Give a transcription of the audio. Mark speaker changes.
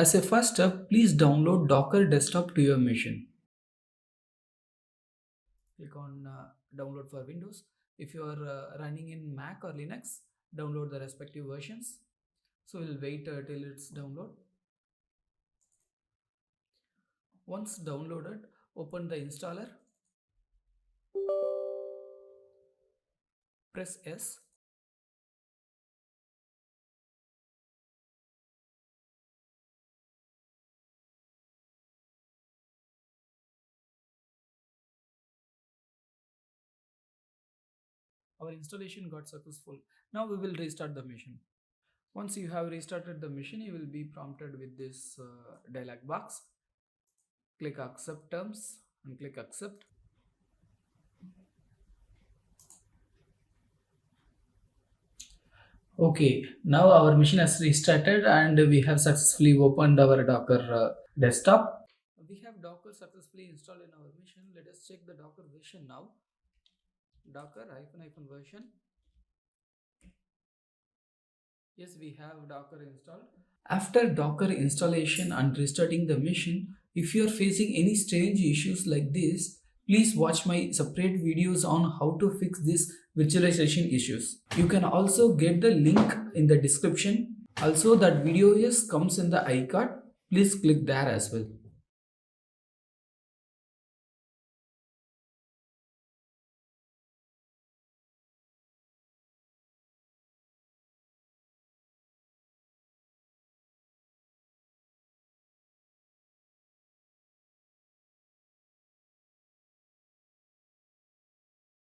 Speaker 1: As a first step, please download Docker Desktop to your machine. Click on download for Windows. If you are running in Mac or Linux, download the respective versions. So we'll wait till it's download. Once downloaded, open the installer. Press S. Our installation got successful. Now we will restart the machine. Once you have restarted the machine, you will be prompted with this dialog box. Click accept terms and click accept. Okay, now our machine has restarted and we have successfully opened our Docker desktop. We have Docker successfully installed in our machine. Let us check the Docker version now. Docker -- version. Yes, we have Docker installed. After Docker installation and restarting the machine, if you are facing any strange issues like this, please watch my separate videos on how to fix these virtualization issues. You can also get the link in the description. Also, that video comes in the iCard. Please click there as well.